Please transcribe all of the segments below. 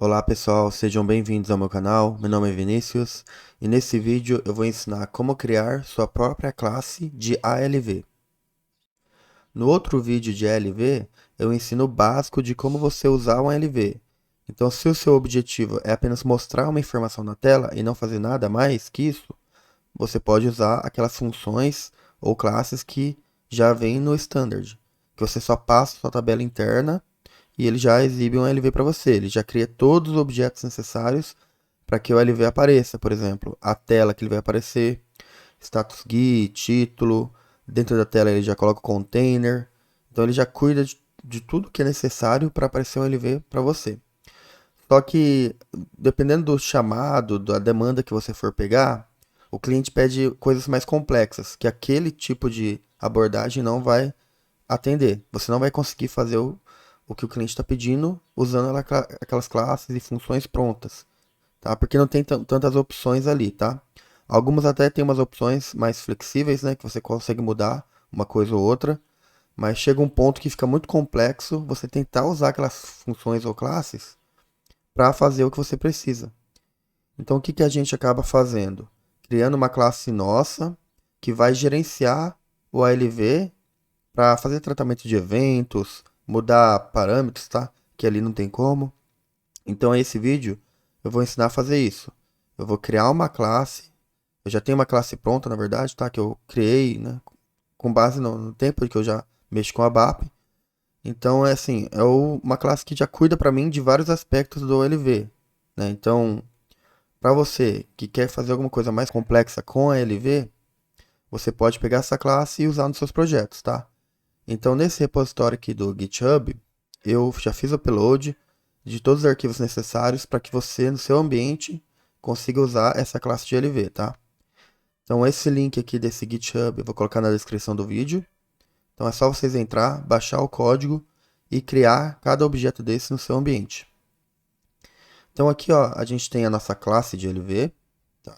Olá pessoal, sejam bem-vindos ao meu canal. Meu nome é Vinícius e nesse vídeo eu vou ensinar como criar sua própria classe de ALV. No outro vídeo de ALV, eu ensino o básico de como você usar um ALV. Então, se o seu objetivo é apenas mostrar uma informação na tela e não fazer nada mais que isso, você pode usar aquelas funções ou classes que já vêm no Standard, que você só passa a sua tabela interna e ele já exibe um LV para você. Ele já cria todos os objetos necessários para que o LV apareça. Por exemplo, a tela que ele vai aparecer, status GUI, título. Dentro da tela ele já coloca o container. Então ele já cuida de tudo que é necessário para aparecer um LV para você. Só que, dependendo do chamado, da demanda que você for pegar, o cliente pede coisas mais complexas, que aquele tipo de abordagem não vai atender. Você não vai conseguir fazer o que o cliente está pedindo usando aquelas classes e funções prontas, tá? Porque não tem tantas opções ali, tá? Algumas até tem umas opções mais flexíveis, né? Que você consegue mudar uma coisa ou outra, mas chega um ponto que fica muito complexo você tentar usar aquelas funções ou classes para fazer o que você precisa. Então, o que que a gente acaba fazendo? Criando uma classe nossa que vai gerenciar o ALV para fazer tratamento de eventos, mudar parâmetros, tá? Que ali não tem como. Então, esse vídeo eu vou ensinar a fazer isso. Eu vou criar uma classe. Eu já tenho uma classe pronta, na verdade, tá? Que eu criei, né? Com base no tempo que eu já mexo com a BAP. Então, é assim, uma classe que já cuida para mim de vários aspectos do LV, né? Então, para você que quer fazer alguma coisa mais complexa com a LV, você pode pegar essa classe e usar nos seus projetos, tá? Então, nesse repositório aqui do GitHub, eu já fiz o upload de todos os arquivos necessários para que você, no seu ambiente, consiga usar essa classe de LV, tá? Então, esse link aqui desse GitHub eu vou colocar na descrição do vídeo. Então, é só vocês entrar, baixar o código e criar cada objeto desse no seu ambiente. Então, aqui ó, a gente tem a nossa classe de LV, tá?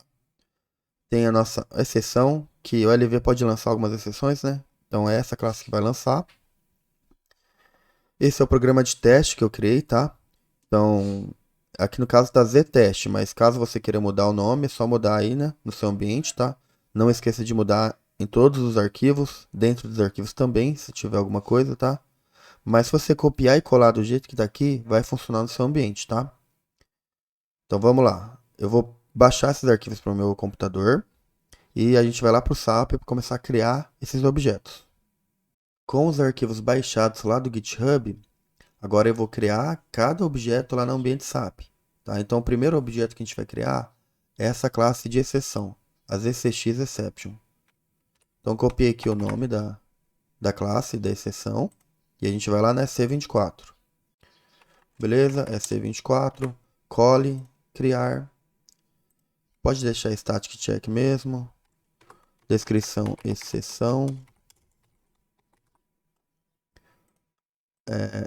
Tem a nossa exceção, que o LV pode lançar algumas exceções, né? Então, é essa classe que vai lançar. Esse é o programa de teste que eu criei, tá? Então, aqui no caso tá Z-teste, mas caso você queira mudar o nome, é só mudar aí, né, no seu ambiente, tá? Não esqueça de mudar em todos os arquivos, dentro dos arquivos também, se tiver alguma coisa, tá? Mas se você copiar e colar do jeito que tá aqui, vai funcionar no seu ambiente, tá? Então vamos lá. Eu vou baixar esses arquivos para o meu computador e a gente vai lá para o SAP para começar a criar esses objetos. Com os arquivos baixados lá do GitHub, agora eu vou criar cada objeto lá no ambiente SAP. Tá? Então, o primeiro objeto que a gente vai criar é essa classe de exceção, as ECX Exception. Então, copiei aqui o nome da classe, da exceção, e a gente vai lá na EC24. Beleza? EC24, cole, criar. Pode deixar static check mesmo. Descrição, exceção.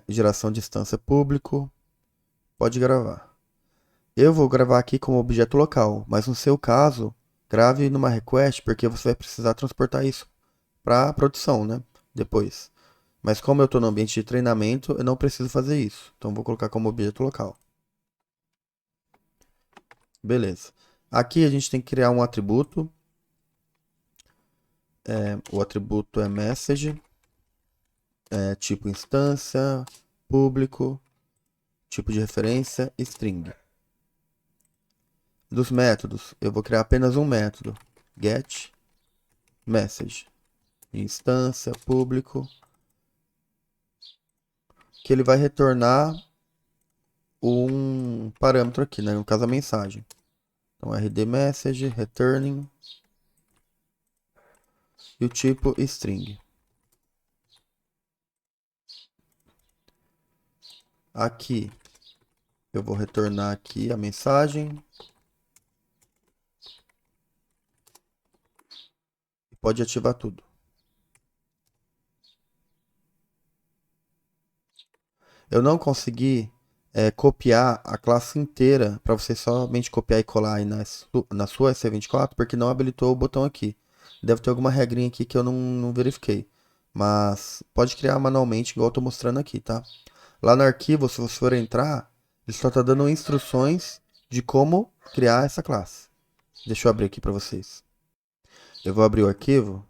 Geração de instância público. Pode gravar. Eu vou gravar aqui como objeto local, mas no seu caso, grave numa request, porque você vai precisar transportar isso para produção, né? Depois. Mas como eu estou no ambiente de treinamento, eu não preciso fazer isso. Então vou colocar como objeto local. Beleza. Aqui a gente tem que criar um atributo. O atributo é message, tipo instância, público, tipo de referência, string. Dos métodos, eu vou criar apenas um método, get message, instância, público, que ele vai retornar um parâmetro aqui, né? No caso a mensagem. Então rd message, returning e o tipo string. Aqui eu vou retornar aqui a mensagem. E pode ativar tudo. Eu não consegui copiar a classe inteira para você somente copiar e colar aí na sua EC24, porque não habilitou o botão aqui. Deve ter alguma regrinha aqui que eu não verifiquei. Mas pode criar manualmente, igual eu estou mostrando aqui, tá? Lá no arquivo, se você for entrar, Ele só está dando instruções de como criar essa classe. Deixa eu abrir aqui para vocês. Eu vou abrir o arquivo.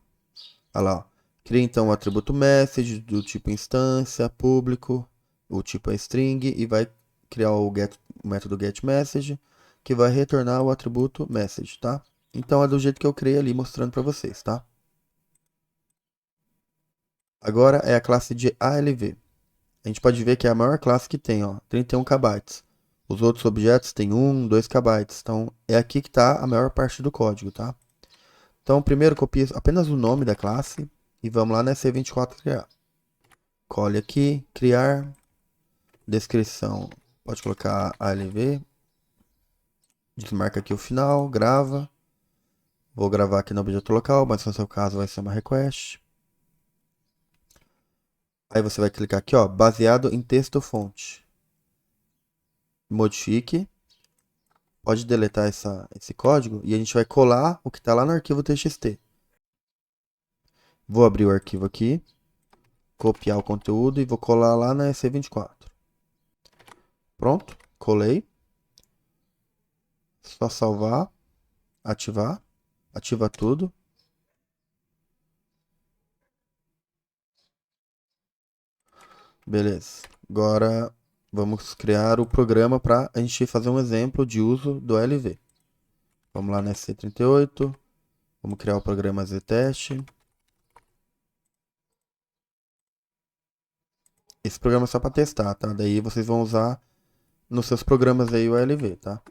Olha lá, ó. Cria então o atributo message do tipo instância, público, o tipo é string e vai criar o método getMessage que vai retornar o atributo message, tá? Então é do jeito que eu criei ali mostrando para vocês, tá? Agora é a classe de ALV. A gente pode ver que é a maior classe que tem, ó, 31 KB. Os outros objetos têm 1, 2 KB. Então é aqui que está a maior parte do código, tá? Então primeiro copie apenas o nome da classe e vamos lá na C24 criar. Cole aqui, criar, descrição, pode colocar ALV, desmarca aqui o final, grava. Vou gravar aqui no objeto local, mas no seu caso vai ser uma request. Aí você vai clicar aqui, ó, baseado em texto fonte. Modifique. Pode deletar esse código e a gente vai colar o que está lá no arquivo txt. Vou abrir o arquivo aqui, copiar o conteúdo e vou colar lá na EC24. Pronto, colei. Só salvar, ativar, ativa tudo. Beleza. Agora vamos criar o programa para a gente fazer um exemplo de uso do LV. Vamos lá na SC38. Vamos criar o programa ztest. Esse programa é só para testar, tá? Daí vocês vão usar nos seus programas aí o LV, tá?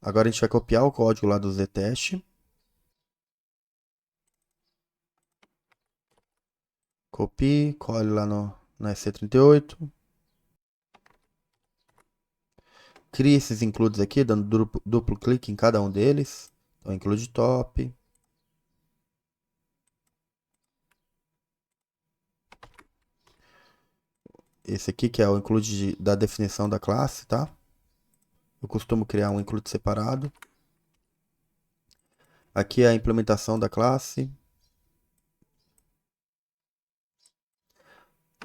Agora a gente vai copiar o código lá do ztest. Copie, cole lá na SC38. Crie esses includes aqui, dando duplo clique em cada um deles. Então, include top. Esse aqui que é o include da definição da classe, tá? Eu costumo criar um include separado. Aqui é a implementação da classe.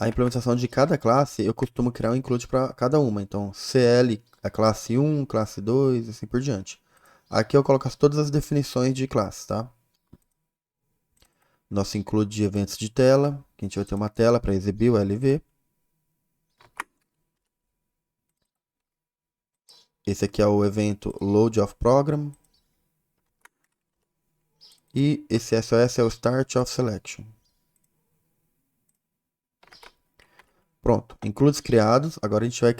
A implementação de cada classe, eu costumo criar um include para cada uma. Então, CL, a classe 1, classe 2, assim por diante. Aqui eu coloco todas as definições de classe, tá? Nosso include de eventos de tela, que a gente vai ter uma tela para exibir o LV. Esse aqui é o evento Load of Program. E esse SOS é o Start of Selection. Pronto, includes criados. Agora a gente vai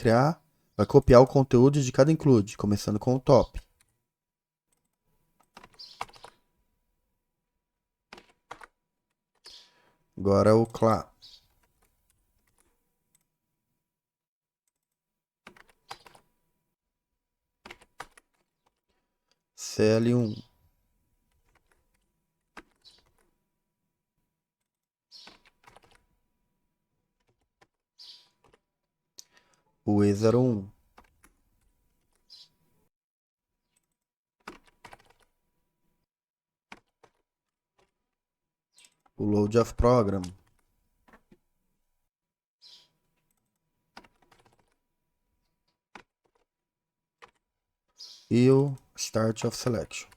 copiar o conteúdo de cada include, começando com o top. Agora o cla. CL1. O E01. O Load of Program. E o Start of Selection.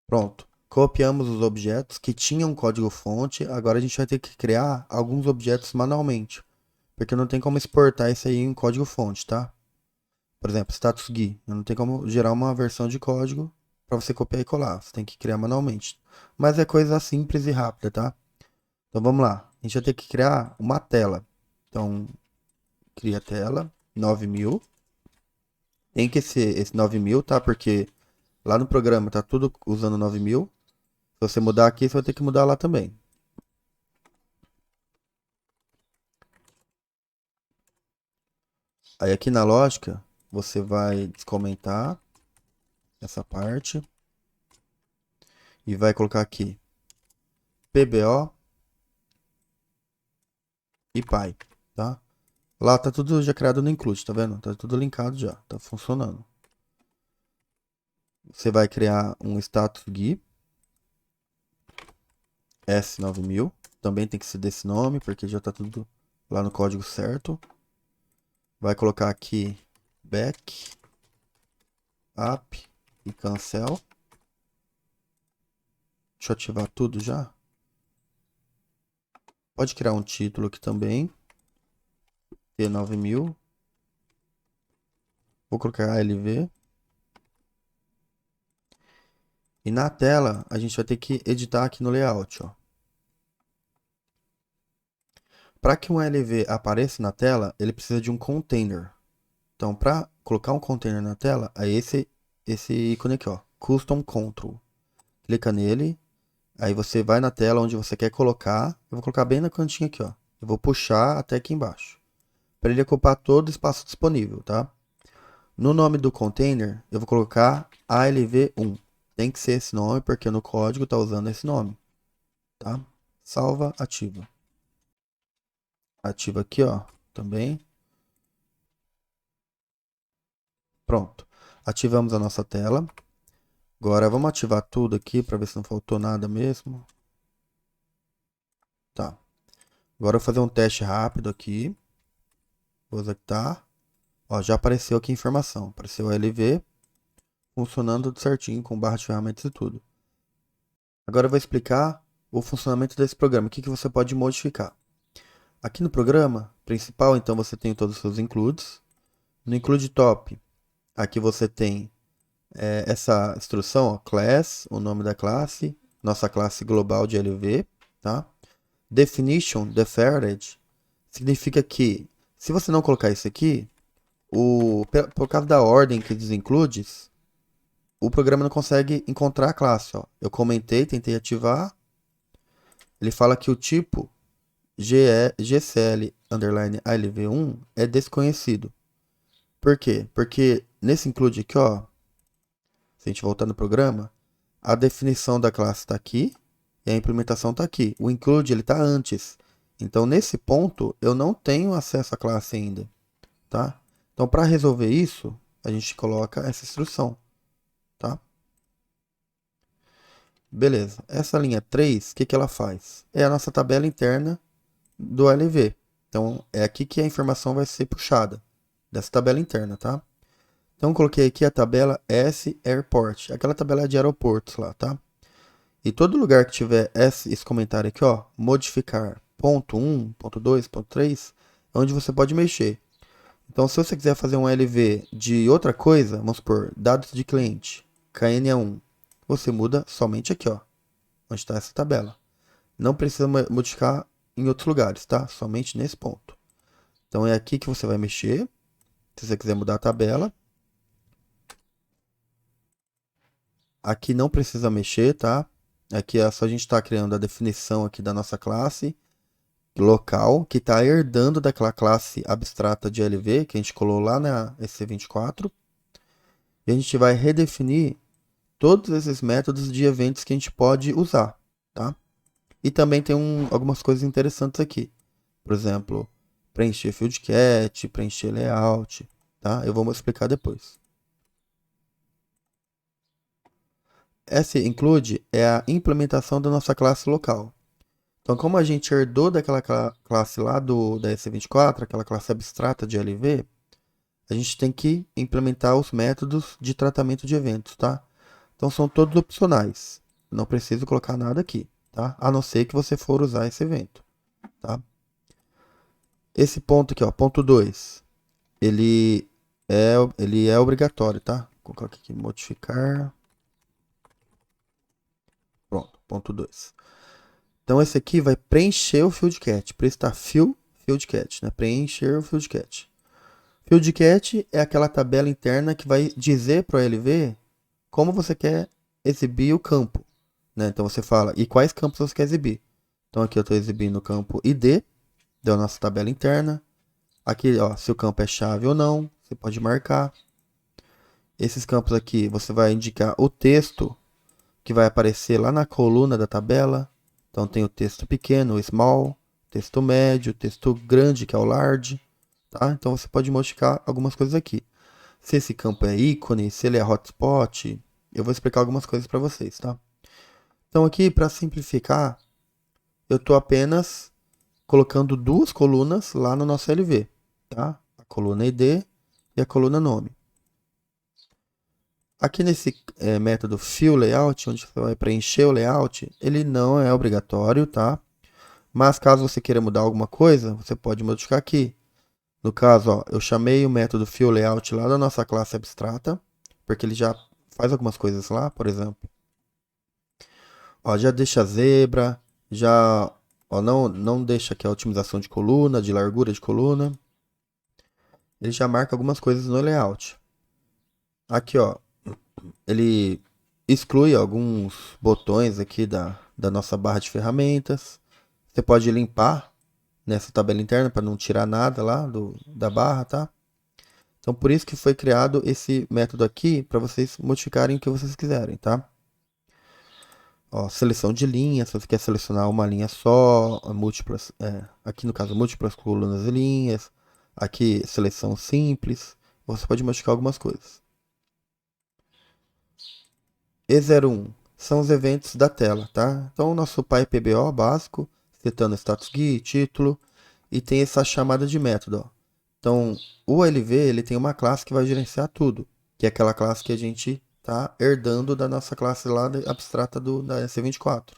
Pronto. Copiamos os objetos que tinham código-fonte. Agora a gente vai ter que criar alguns objetos manualmente. Porque não tem como exportar isso aí em código-fonte, tá? Por exemplo, status GUI. Não tem como gerar uma versão de código para você copiar e colar. Você tem que criar manualmente. Mas é coisa simples e rápida, tá? Então vamos lá. A gente vai ter que criar uma tela. Então, cria tela, 9000. Tem que ser esse 9000, tá? Porque lá no programa tá tudo usando 9000. Se você mudar aqui, você vai ter que mudar lá também. Aí aqui na lógica, você vai descomentar essa parte e vai colocar aqui PBO e pai, tá? Lá tá tudo já criado no include, tá vendo? Tá tudo linkado já, tá funcionando. Você vai criar um status GUI. S9000. Também tem que ser desse nome, porque já está tudo lá no código certo. Vai colocar aqui back, up e cancel. Deixa eu ativar tudo já. Pode criar um título aqui também. T9000. Vou colocar ALV. E na tela, a gente vai ter que editar aqui no layout, ó. Para que um ALV apareça na tela, ele precisa de um container. Então, para colocar um container na tela, é esse ícone aqui, ó, Custom Control. Clica nele, aí você vai na tela onde você quer colocar. Eu vou colocar bem na cantinha aqui, ó. Eu vou puxar até aqui embaixo, para ele ocupar todo o espaço disponível, tá? No nome do container, eu vou colocar ALV1. Tem que ser esse nome, porque no código está usando esse nome, tá? Salva, ativa. Ativa aqui, ó, também. Pronto. Ativamos a nossa tela. Agora vamos ativar tudo aqui para ver se não faltou nada mesmo. Tá. Agora eu vou fazer um teste rápido aqui. Vou executar. Ó, já apareceu aqui a informação. Apareceu o LV funcionando tudo certinho com barra de ferramentas e tudo. Agora eu vou explicar o funcionamento desse programa. O que você pode modificar. Aqui no programa principal, então, você tem todos os seus includes. No include top, aqui você tem essa instrução, ó, class, o nome da classe, nossa classe global de LV, tá? Definition, deferred, significa que, se você não colocar isso aqui, por causa da ordem que diz includes, o programa não consegue encontrar a classe, ó. Eu comentei, tentei ativar, ele fala que o tipo GCL underline ALV1 é desconhecido. Por quê? Porque nesse include aqui, ó, se a gente voltar no programa, a definição da classe está aqui e a implementação está aqui. O include ele está antes. Então, nesse ponto, eu não tenho acesso à classe ainda, tá? Então, para resolver isso, a gente coloca essa instrução, tá? Beleza. Essa linha 3, o que ela faz? É a nossa tabela interna do LV. Então, é aqui que a informação vai ser puxada, dessa tabela interna, tá? Então, coloquei aqui a tabela S Airport, aquela tabela de aeroportos lá, tá? E todo lugar que tiver esse comentário aqui, ó, modificar ponto 1, ponto 2, ponto 3, é onde você pode mexer. Então, se você quiser fazer um LV de outra coisa, vamos supor, dados de cliente, KNA1, você muda somente aqui, ó, onde está essa tabela. Não precisa modificar em outros lugares, tá? Somente nesse ponto. Então, é aqui que você vai mexer, se você quiser mudar a tabela. Aqui não precisa mexer, tá? Aqui é só a gente estar criando a definição aqui da nossa classe local, que está herdando daquela classe abstrata de LV, que a gente colou lá na EC24. E a gente vai redefinir todos esses métodos de eventos que a gente pode usar, tá? E também tem algumas coisas interessantes aqui. Por exemplo, preencher field cat, preencher layout, tá? Eu vou explicar depois. Essa include é a implementação da nossa classe local. Então, como a gente herdou daquela classe lá da EC24, aquela classe abstrata de LV, a gente tem que implementar os métodos de tratamento de eventos, tá? Então, são todos opcionais. Não preciso colocar nada aqui, tá? A não ser que você for usar esse evento, tá? Esse ponto aqui, ó, ponto 2, ele é obrigatório, tá? Vou colocar aqui, modificar. Pronto, ponto 2. Então, esse aqui vai preencher o field cat. Por isso está field cat, né? Preencher o field cat. Field cat é aquela tabela interna que vai dizer para o LV como você quer exibir o campo, né? Então, você fala, e quais campos você quer exibir. Então, aqui eu estou exibindo o campo ID, da nossa tabela interna. Aqui, ó, se o campo é chave ou não, você pode marcar. Esses campos aqui, você vai indicar o texto que vai aparecer lá na coluna da tabela. Então tem o texto pequeno, o small, texto médio, texto grande, que é o large, tá? Então você pode modificar algumas coisas aqui. Se esse campo é ícone, se ele é hotspot, eu vou explicar algumas coisas para vocês, tá? Então aqui, para simplificar, eu estou apenas colocando duas colunas lá no nosso LV, tá? A coluna ID e a coluna nome. Aqui nesse método fill layout, onde você vai preencher o layout, ele não é obrigatório, tá? Mas caso você queira mudar alguma coisa, você pode modificar aqui. No caso, ó, eu chamei o método fill layout lá da nossa classe abstrata, porque ele já faz algumas coisas lá, por exemplo. Ó, já deixa zebra, já ó, não deixa aqui a otimização de coluna, de largura de coluna. Ele já marca algumas coisas no layout. Aqui, ó, ele exclui alguns botões aqui da nossa barra de ferramentas. Você pode limpar nessa tabela interna para não tirar nada lá da barra, tá? Então, por isso que foi criado esse método aqui, para vocês modificarem o que vocês quiserem, tá? Ó, seleção de linhas, se você quer selecionar uma linha só, múltiplas, aqui no caso, múltiplas colunas e linhas. Aqui, seleção simples. Você pode modificar algumas coisas. E01 são os eventos da tela, tá? Então, o nosso PyPBO básico, setando status guia, título, e tem essa chamada de método, ó. Então, o LV ele tem uma classe que vai gerenciar tudo, que é aquela classe que a gente está herdando da nossa classe lá abstrata da EC24.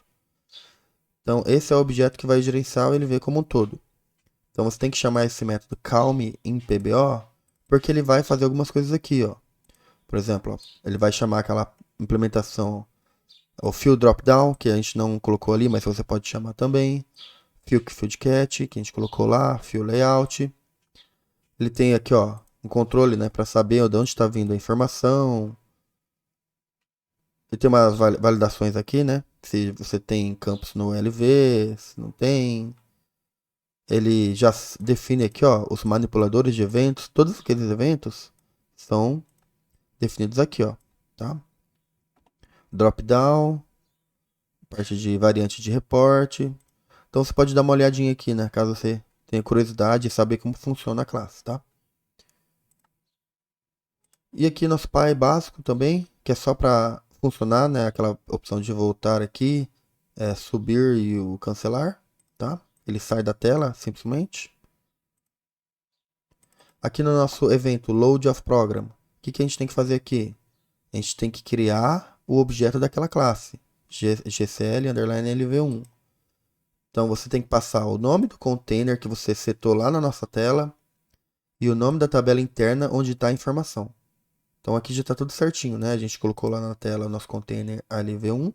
Então, esse é o objeto que vai gerenciar o LV como um todo. Então, você tem que chamar esse método calm in PBO, porque ele vai fazer algumas coisas aqui, ó. Por exemplo, ó, ele vai chamar aquela implementação, o fill dropdown, que a gente não colocou ali, mas você pode chamar também. Field cat, que a gente colocou lá, fill layout. Ele tem aqui, ó, um controle, né, para saber de onde está vindo a informação. Ele tem umas validações aqui, né? Se você tem campos no LV, se não tem. Ele já define aqui, ó, os manipuladores de eventos. Todos aqueles eventos são definidos aqui, ó, tá? Dropdown, parte de variante de reporte. Então você pode dar uma olhadinha aqui, né? Caso você tenha curiosidade e saber como funciona a classe, tá? E aqui nosso pai básico também, que é só para funcionar, né? Aquela opção de voltar aqui, subir e o cancelar, tá? Ele sai da tela simplesmente. Aqui no nosso evento Load of Program, o que a gente tem que fazer aqui? A gente tem que criar o objeto daquela classe, GCL_LV1. Então você tem que passar o nome do container que você setou lá na nossa tela e o nome da tabela interna onde está a informação. Então aqui já está tudo certinho, né? A gente colocou lá na tela o nosso container LV1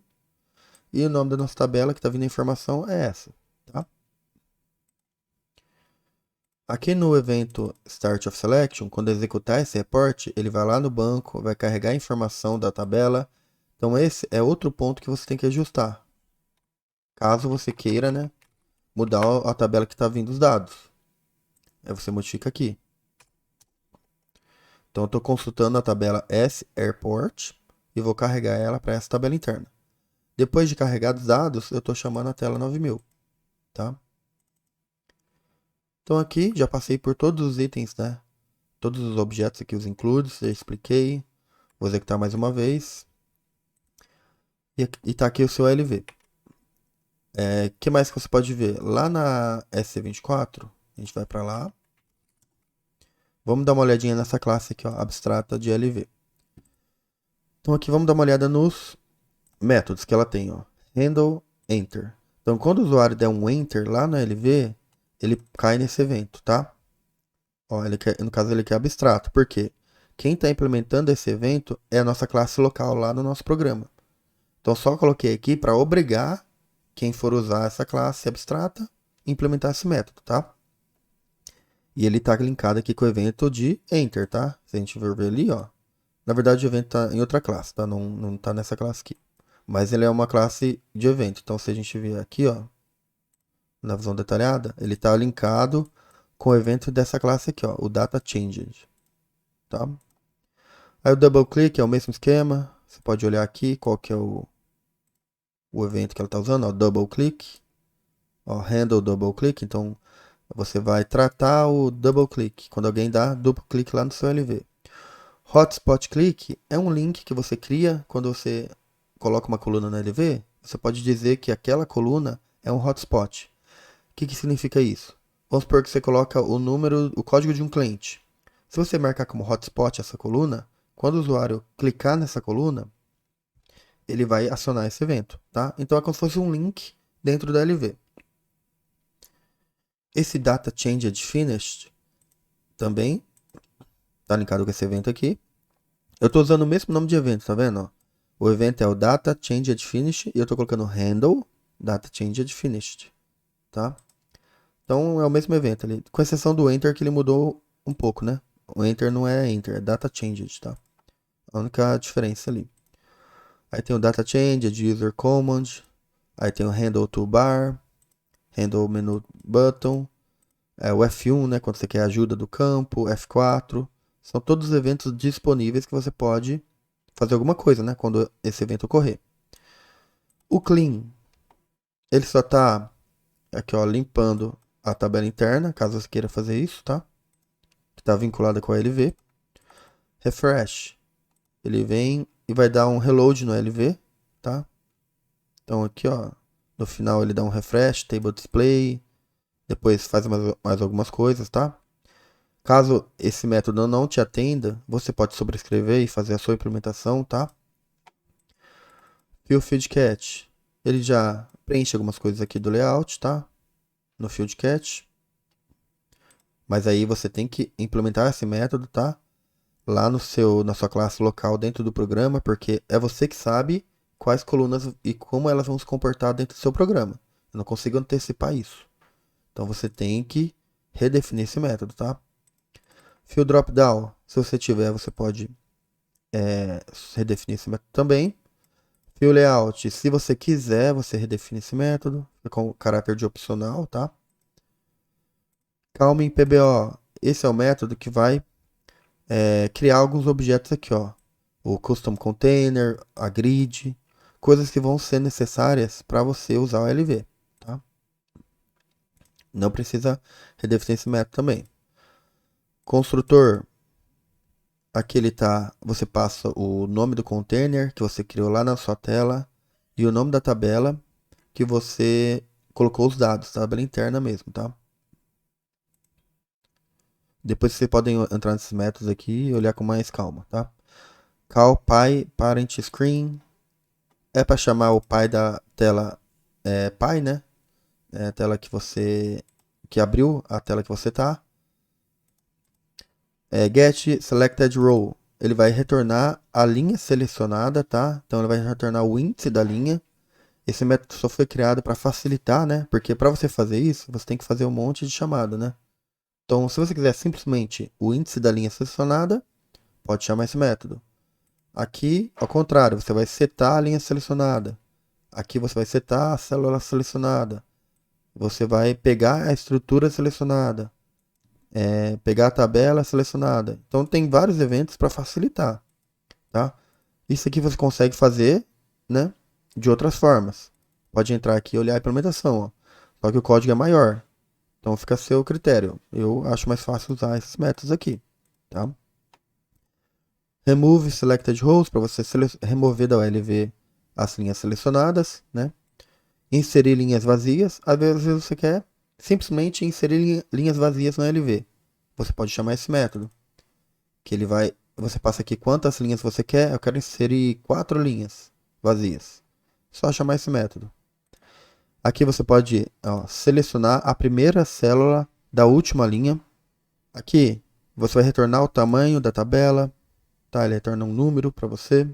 e o nome da nossa tabela que está vindo a informação é essa, tá? Aqui no evento Start of Selection, quando executar esse report, ele vai lá no banco, vai carregar a informação da tabela. Então esse é outro ponto que você tem que ajustar. Caso você queira, né, mudar a tabela que está vindo os dados. Aí você modifica aqui. Então eu estou consultando a tabela S-Airport e vou carregar ela para essa tabela interna. Depois de carregar os dados, eu estou chamando a tela 9000, tá? Então aqui já passei por todos os itens, né? Todos os objetos aqui, os includes, já expliquei. Vou executar mais uma vez. E está aqui o seu LV. O que mais que você pode ver? Lá na SC24, a gente vai para lá. Vamos dar uma olhadinha nessa classe aqui, ó, abstrata de LV. Então aqui vamos dar uma olhada nos métodos que ela tem, ó. Handle, Enter. Então quando o usuário der um Enter lá no LV, ele cai nesse evento, tá? Ó, no caso ele quer abstrato. Por quê? Quem está implementando esse evento é a nossa classe local lá no nosso programa. Então só coloquei aqui para obrigar quem for usar essa classe abstrata a implementar esse método, tá? E ele está linkado aqui com o evento de Enter, tá? Se a gente for ver ali, ó. Na verdade o evento está em outra classe, tá? Não está nessa classe aqui. Mas ele é uma classe de evento. Então se a gente vier aqui, ó, na visão detalhada, ele está linkado com o evento dessa classe aqui, ó, o data changed, tá? Aí o double click é o mesmo esquema. Você pode olhar aqui qual que é o evento que ela está usando, ó, double click, ó, handle double click. Então você vai tratar o double click quando alguém dá duplo clique lá no seu LV. Hotspot click é um link que você cria quando você coloca uma coluna no LV. Você pode dizer que aquela coluna é um hotspot. O que significa isso? Vamos supor que você coloca o número, o código de um cliente. Se você marcar como hotspot essa coluna, quando o usuário clicar nessa coluna, ele vai acionar esse evento, tá? Então é como se fosse um link dentro da LV. Esse data changed finished também está linkado com esse evento aqui. Eu estou usando o mesmo nome de evento, tá vendo? O evento é o data changed finished e eu estou colocando handle data changed finished, tá? Então é o mesmo evento ali, com exceção do enter que ele mudou um pouco, né? O enter não é enter, é data changed, tá? A única diferença ali. Aí tem o data changed, user command, aí tem o handle toolbar, handle menu button, o F1, né, quando você quer ajuda do campo, F4, são todos os eventos disponíveis que você pode fazer alguma coisa, né, quando esse evento ocorrer. O clean, ele só está aqui, ó, limpando a tabela interna, caso você queira fazer isso, tá? Que está vinculada com a LV. Refresh, ele vem e vai dar um reload no LV, tá? Então aqui, ó, no final ele dá um refresh, table display, depois faz mais algumas coisas, tá? Caso esse método não te atenda, você pode sobrescrever e fazer a sua implementação, tá? E o field catch, ele já preenche algumas coisas aqui do layout, tá? No field catch. Mas aí você tem que implementar esse método, tá? Lá na sua classe local dentro do programa, porque é você que sabe quais colunas e como elas vão se comportar dentro do seu programa. Eu não consigo antecipar isso. Então você tem que redefinir esse método, tá? Field dropdown, se você tiver, você pode redefinir esse método também. Field layout, se você quiser, você redefine esse método, com caráter de opcional, tá? Calm em PBO, esse é o método que vai criar alguns objetos aqui, ó. O custom container, a grid, coisas que vão ser necessárias para você usar o LV, tá? Não precisa redefinir esse método também. Construtor, aqui ele tá, você passa o nome do container que você criou lá na sua tela e o nome da tabela que você colocou os dados, tabela interna mesmo, tá? Depois vocês podem entrar nesses métodos aqui e olhar com mais calma, tá? Call pai parent screen é para chamar o pai da tela pai, né? É a tela que abriu a tela que você tá. Get selected row, ele vai retornar a linha selecionada, tá? Então ele vai retornar o índice da linha. Esse método só foi criado para facilitar, né? Porque para você fazer isso, você tem que fazer um monte de chamada, né? Então, se você quiser simplesmente o índice da linha selecionada, pode chamar esse método. Aqui, ao contrário, você vai setar a linha selecionada. Aqui você vai setar a célula selecionada. Você vai pegar a estrutura selecionada. Pegar a tabela selecionada. Então tem vários eventos para facilitar, tá? Isso aqui você consegue fazer, né, de outras formas. Pode entrar aqui e olhar a implementação, ó. Só que o código é maior. Então fica a seu critério. Eu acho mais fácil usar esses métodos aqui, tá? Remove selected rows para você remover da OLV as linhas selecionadas, né? Inserir linhas vazias. Às vezes você quer simplesmente inserir linhas vazias na LV. Você pode chamar esse método, que ele vai, você passa aqui quantas linhas você quer. Eu quero inserir 4 linhas vazias. Só chamar esse método. Aqui você pode, ó, selecionar a primeira célula da última linha. Aqui você vai retornar o tamanho da tabela, tá? Ele retorna um número para você.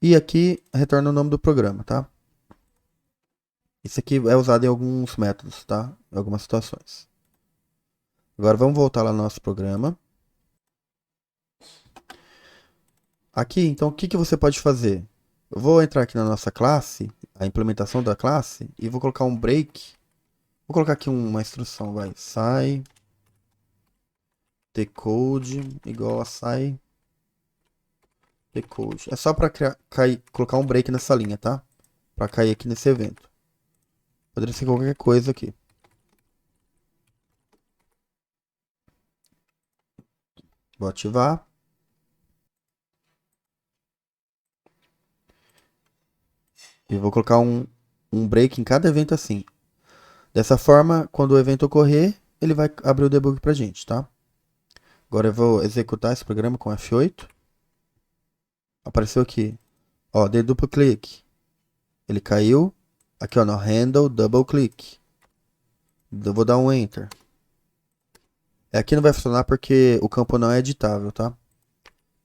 E aqui retorna o nome do programa, tá? Isso aqui é usado em alguns métodos, tá? Em algumas situações. Agora vamos voltar lá no nosso programa. Aqui, então, o que você pode fazer? Eu vou entrar aqui na nossa classe, a implementação da classe, e vou colocar um break. Vou colocar aqui uma instrução, vai. Sai decode igual a sai decode. É só para colocar um break nessa linha, tá? Para cair aqui nesse evento. Poderia ser qualquer coisa aqui. Vou ativar. E vou colocar um um break em cada evento assim. Dessa forma, quando o evento ocorrer, ele vai abrir o debug pra gente, tá? Agora eu vou executar esse programa com F8. Apareceu aqui, ó, dei duplo clique. Ele caiu. Aqui, ó, no handle, double click. Eu vou dar um enter. Aqui não vai funcionar porque o campo não é editável, tá? O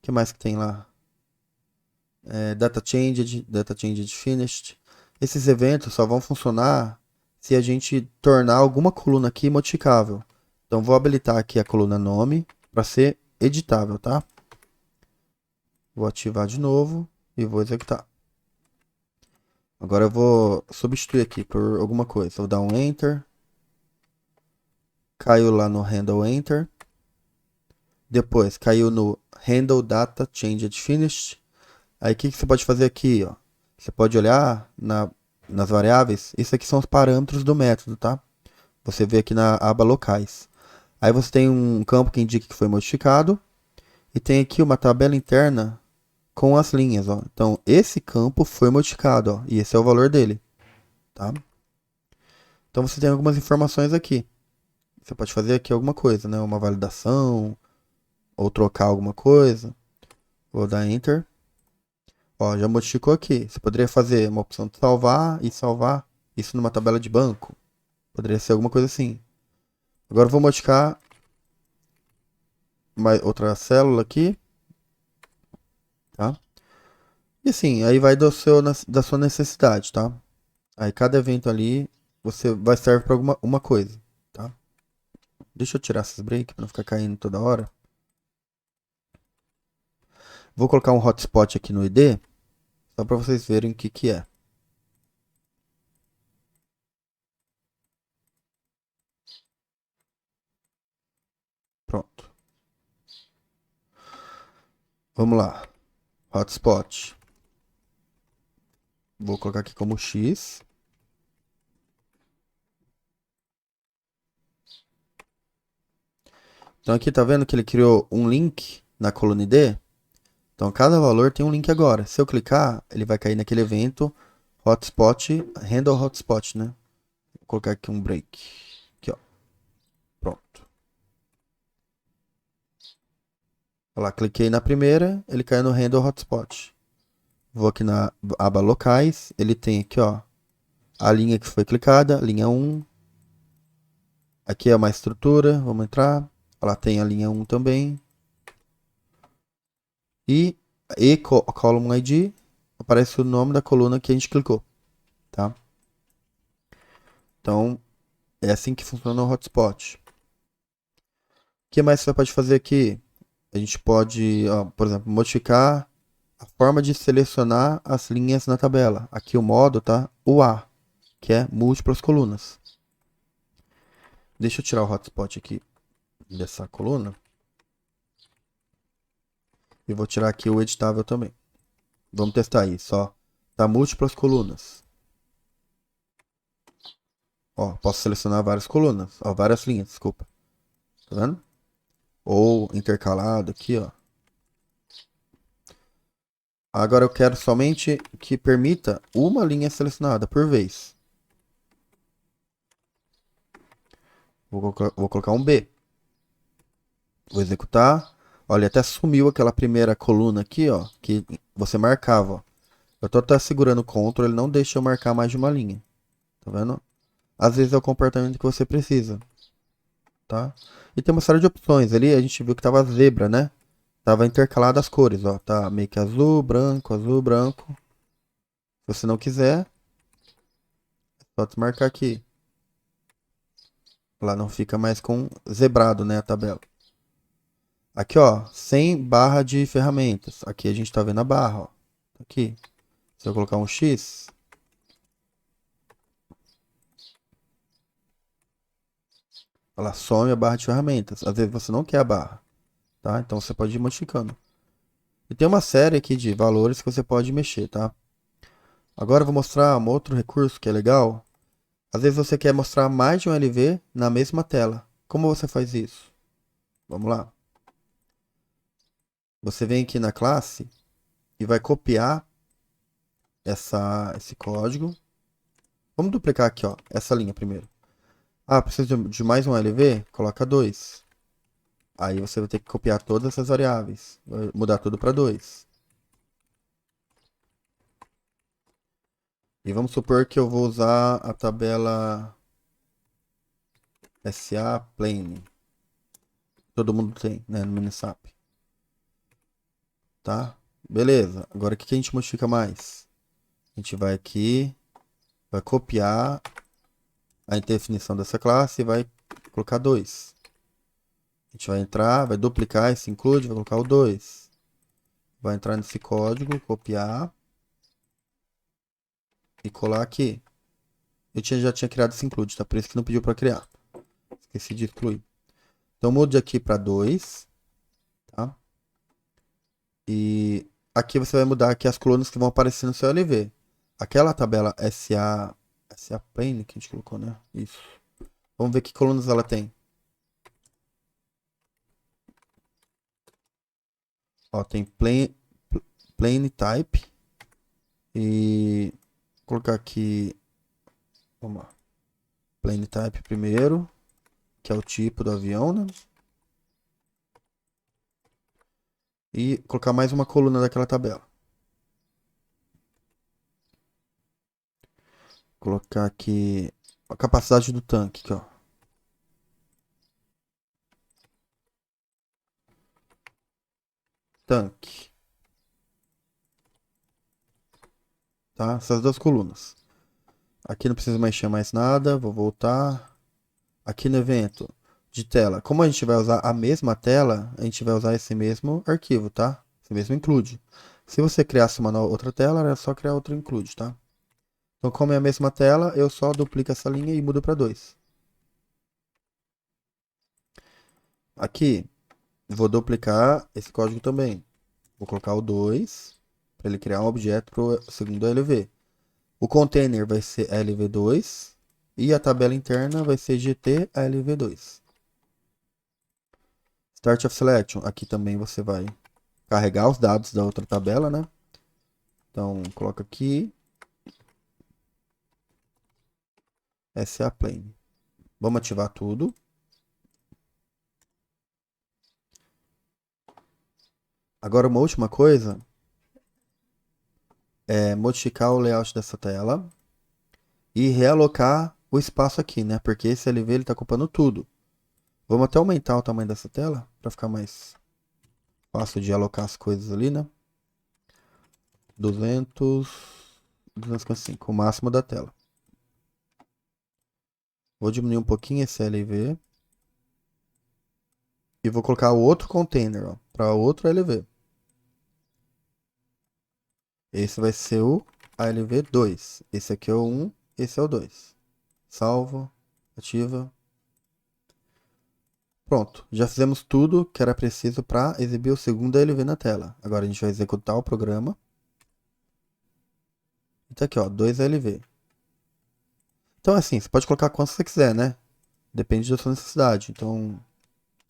que mais que tem lá? Data changed finished. Esses eventos só vão funcionar se a gente tornar alguma coluna aqui modificável. Então vou habilitar aqui a coluna nome para ser editável, tá? Vou ativar de novo e vou executar. Agora eu vou substituir aqui por alguma coisa. Vou dar um enter. Caiu lá no handle enter. Depois caiu no handle data changed finished. Aí o que você pode fazer aqui, ó? Você pode olhar nas variáveis. Isso aqui são os parâmetros do método, tá? Você vê aqui na aba locais. Aí você tem um campo que indica que foi modificado. E tem aqui uma tabela interna com as linhas, ó. Então, esse campo foi modificado, ó. E esse é o valor dele, tá? Então, você tem algumas informações aqui. Você pode fazer aqui alguma coisa, né? Uma validação, ou trocar alguma coisa. Vou dar Enter. Ó, já modificou aqui. Você poderia fazer uma opção de salvar e salvar isso numa tabela de banco. Poderia ser alguma coisa assim. Agora eu vou modificar outra célula aqui, tá? E assim, aí vai da sua necessidade, tá? Aí cada evento ali, você vai servir para uma coisa, tá? Deixa eu tirar esses breaks para não ficar caindo toda hora. Vou colocar um hotspot aqui no ID, só para vocês verem o que que é. Pronto. Vamos lá. Hotspot. Vou colocar aqui como X. Então aqui tá vendo que ele criou um link na coluna ID? Então cada valor tem um link agora. Se eu clicar, ele vai cair naquele evento hotspot, handle hotspot, né? Vou colocar aqui um break. Aqui, ó. Pronto. Olha lá, cliquei na primeira, ele caiu no handle hotspot. Vou aqui na aba locais, ele tem aqui, ó, a linha que foi clicada, linha 1. Aqui é uma estrutura, vamos entrar. Ela tem a linha 1 também. E column ID, aparece o nome da coluna que a gente clicou, tá? Então, é assim que funciona o hotspot. O que mais você pode fazer aqui? A gente pode, ó, por exemplo, modificar a forma de selecionar as linhas na tabela. Aqui o modo, tá? O A, que é múltiplas colunas. Deixa eu tirar o hotspot aqui dessa coluna. E vou tirar aqui o editável também. Vamos testar isso, ó. Tá múltiplas colunas. Ó, posso selecionar várias colunas. Ó, várias linhas, desculpa. Tá vendo? Ou intercalado aqui, ó. Agora eu quero somente que permita uma linha selecionada por vez. Vou colocar um B. Vou executar. Olha, até sumiu aquela primeira coluna aqui, ó, que você marcava, ó. Eu tô até segurando o Ctrl, ele não deixa eu marcar mais de uma linha. Tá vendo? Às vezes é o comportamento que você precisa, tá? E tem uma série de opções. Ali a gente viu que tava zebra, né? Tava intercalado as cores, ó. Tá meio que azul, branco, azul, branco. Se você não quiser, é só desmarcar aqui. Lá não fica mais com zebrado, né, a tabela. Aqui, ó, sem barra de ferramentas. Aqui a gente tá vendo a barra, ó. Aqui. Se eu colocar um X, ela some a barra de ferramentas. Às vezes você não quer a barra, tá? Então você pode ir modificando. E tem uma série aqui de valores que você pode mexer, tá? Agora eu vou mostrar um outro recurso que é legal. Às vezes você quer mostrar mais de um LV na mesma tela. Como você faz isso? Vamos lá. Você vem aqui na classe e vai copiar esse código. Vamos duplicar aqui, ó, essa linha primeiro. Ah, precisa de mais um LV? Coloca 2. Aí você vai ter que copiar todas essas variáveis. Vai mudar tudo para 2. E vamos supor que eu vou usar a tabela SA Plane. Todo mundo tem, né, no Minisap. Tá? Beleza. Agora o que a gente modifica mais? A gente vai aqui, vai copiar a definição dessa classe e vai colocar 2. A gente vai entrar, vai duplicar esse include, vai colocar o 2. Vai entrar nesse código, copiar e colar aqui. Já tinha criado esse include, tá? Por isso que não pediu para criar. Esqueci de excluir. Então mude aqui para 2, tá? E aqui você vai mudar aqui as colunas que vão aparecer no seu LV. Aquela tabela SA Plane que a gente colocou, né? Isso. Vamos ver que colunas ela tem. Ó, tem plane type. E vou colocar aqui, vamos lá. Plane type primeiro, que é o tipo do avião, né? E colocar mais uma coluna daquela tabela. Colocar aqui a capacidade do tanque, aqui, ó. Tanque. Tá? Essas duas colunas. Aqui não precisa mexer mais nada. Vou voltar. Aqui no evento de tela. Como a gente vai usar a mesma tela, a gente vai usar esse mesmo arquivo, tá? Esse mesmo include. Se você criasse uma outra tela, era só criar outro include, tá? Então, como é a mesma tela, eu só duplico essa linha e mudo para 2. Aqui, vou duplicar esse código também. Vou colocar o 2 para ele criar um objeto para o segundo LV. O container vai ser LV2 e a tabela interna vai ser GT LV2. Start of Selection, aqui também você vai carregar os dados da outra tabela, né? Então, coloca aqui SA Plane. Vamos ativar tudo. Agora, uma última coisa é modificar o layout dessa tela e realocar o espaço aqui, né? Porque esse LV ele está ocupando tudo. Vamos até aumentar o tamanho dessa tela para ficar mais fácil de alocar as coisas ali, né? 255, o máximo da tela. Vou diminuir um pouquinho esse LV. E vou colocar o outro container para outro LV. Esse vai ser o ALV2. Esse aqui é o 1, esse é o 2. Salvo, ativa. Pronto, já fizemos tudo que era preciso para exibir o segundo ALV na tela. Agora a gente vai executar o programa. E tá aqui, ó, 2 ALV. Então assim, você pode colocar quanto você quiser, né? Depende da sua necessidade. Então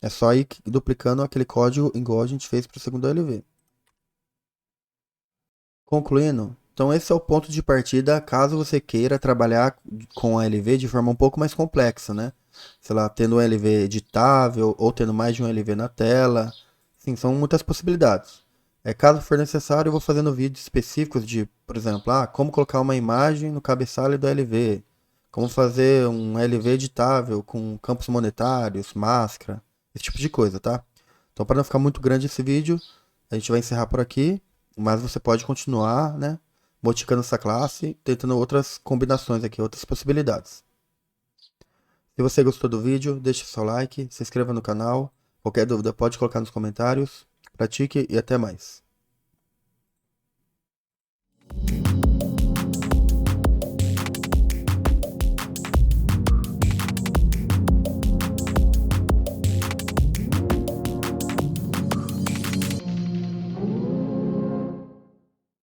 é só ir duplicando aquele código igual a gente fez para o segundo ALV. Concluindo, então esse é o ponto de partida caso você queira trabalhar com a LV de forma um pouco mais complexa, né? Sei lá, tendo um LV editável ou tendo mais de um LV na tela. Sim, são muitas possibilidades. Caso for necessário, eu vou fazendo vídeos específicos de, por exemplo, como colocar uma imagem no cabeçalho do LV, como fazer um LV editável com campos monetários, máscara, esse tipo de coisa, tá? Então, para não ficar muito grande esse vídeo, a gente vai encerrar por aqui. Mas você pode continuar, né, modificando essa classe, tentando outras combinações aqui, outras possibilidades. Se você gostou do vídeo, deixe seu like, se inscreva no canal. Qualquer dúvida pode colocar nos comentários. Pratique e até mais.